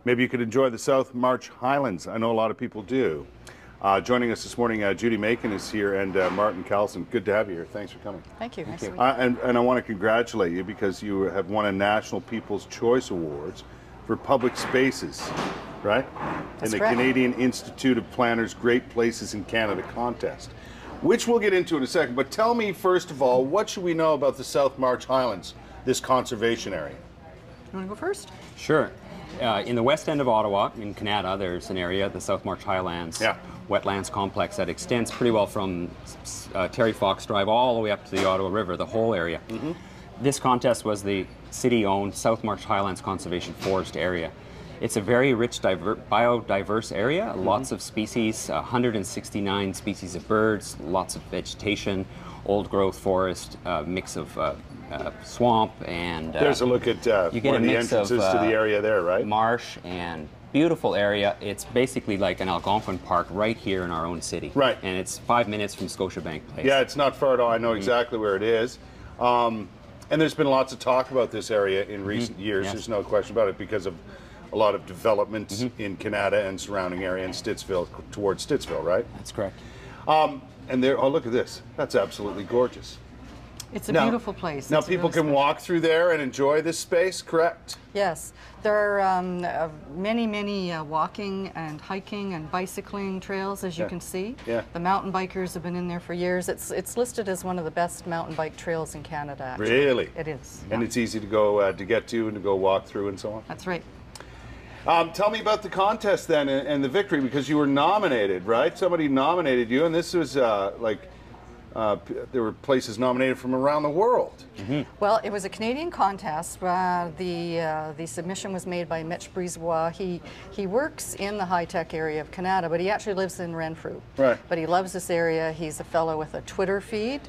maybe you could enjoy the South March Highlands. I know a lot of people do. Joining us this morning, Judy Macon is here, and Martin Carlson. Good to have you here. Thanks for coming. Thank you. Nice and I want to congratulate you because you have won a National People's Choice Awards for public spaces, right? That's in the correct. Canadian Institute of Planners Great Places in Canada contest, which we'll get into in a second. But tell me, first of all, what should we know about the South March Highlands, this conservation area? You want to go first? Sure. In the west end of Ottawa, in Canada, there's an area, the South March Highlands wetlands complex, that extends pretty well from Terry Fox Drive all the way up to the Ottawa River, the whole area. This contest was the city-owned South March Highlands Conservation Forest area. It's a very rich, biodiverse area, lots of species, 169 species of birds, lots of vegetation, old-growth forest, mix of swamp and... There's a look at you get one of the entrances to the area there, right? Marsh and beautiful area. It's basically like an Algonquin Park right here in our own city. Right. And it's 5 minutes from Scotiabank Place. Yeah, it's not far at all. I know exactly where it is. And there's been lots of talk about this area in recent years. Yes. There's no question about it because of a lot of development in Canada and surrounding area in Stittsville, towards Stittsville, right? That's correct. And there, oh, look at this. That's absolutely gorgeous. It's a beautiful place. Now It's people really can walk through there and enjoy this space, correct? Yes. There are many walking and hiking and bicycling trails, as you can see. Yeah. The mountain bikers have been in there for years. It's listed as one of the best mountain bike trails in Canada, actually. Really? It is. And it's easy to go to get to and to go walk through and so on? That's right. Tell me about the contest then and the victory, because you were nominated, right? Somebody nominated you, and this was there were places nominated from around the world. Well, it was a Canadian contest. The submission was made by Mitch Brizois. He works in the high-tech area of Canada, but he actually lives in Renfrew. Right. But he loves this area. He's a fellow with a Twitter feed,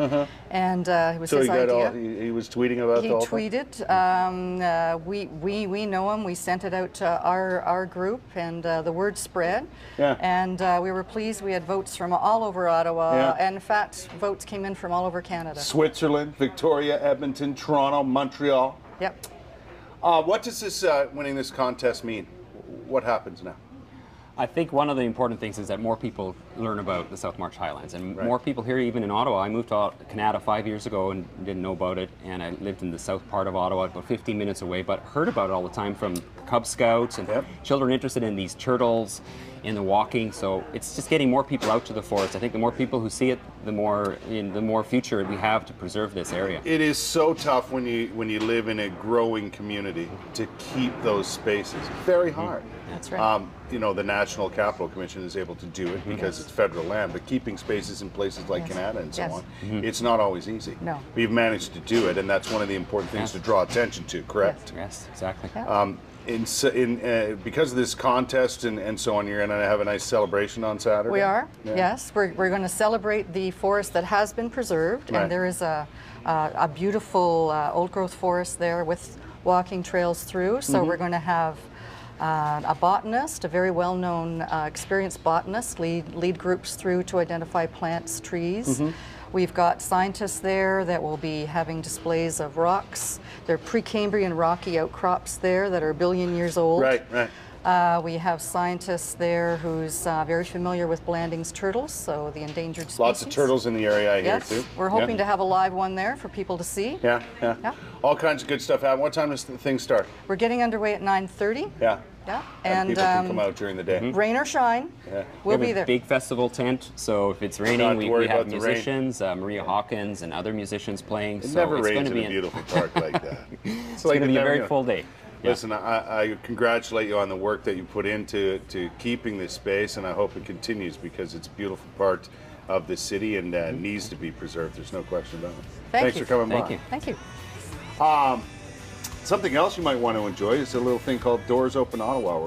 and it was So his he got idea. he was tweeting about He the whole thing? tweeted. We know him. We sent it out to our group, and the word spread. Yeah. And we were pleased. We had votes from all over Ottawa, and in fact, votes came in from all over Canada. Switzerland, Victoria, Edmonton, Toronto, Montreal. Yep. What does this winning this contest mean? What happens now? I think one of the important things is that more people learn about the South March Highlands, and more people here, even in Ottawa. I moved to Canada 5 years ago and didn't know about it, and I lived in the south part of Ottawa, about 15 minutes away, but heard about it all the time from Cub Scouts and children interested in these turtles, in the walking. So it's just getting more people out to the forest. I think the more people who see it, the more future we have to preserve this area. It is so tough when you live in a growing community to keep those spaces. Very hard. That's right. You know, the National Capital Commission is able to do it because it's federal land, but keeping spaces in places like Canada and so on, it's not always easy. No. We've managed to do it, and that's one of the important things to draw attention to, correct? Yes, exactly. Because of this contest and so on, you're going to have a nice celebration on Saturday? We are, Yeah. yes. We're going to celebrate the forest that has been preserved, and there is a beautiful old-growth forest there with walking trails through. So we're going to have a botanist, a very well-known, experienced botanist, lead groups through to identify plants, trees. We've got scientists there that will be having displays of rocks. They're Precambrian rocky outcrops there that are a billion years old. Right, right. We have scientists there who's very familiar with Blanding's turtles, so the endangered species. Lots of turtles in the area, I hear, too. We're hoping to have a live one there for people to see. Yeah. All kinds of good stuff happen. What time does the thing start? We're getting underway at 9:30. Yeah. And people can come out during the day. Rain or shine, we'll be there. Big festival tent, so if it's raining, we have musicians, Maria Hawkins and other musicians playing. It never rains in a beautiful park like that. It's going to be a very full day. Listen, I congratulate you on the work that you put into keeping this space, and I hope it continues because it's a beautiful part of the city and needs to be preserved. There's no question about it. Thanks for coming by. Thank you. Something else you might want to enjoy is a little thing called Doors Open Ottawa.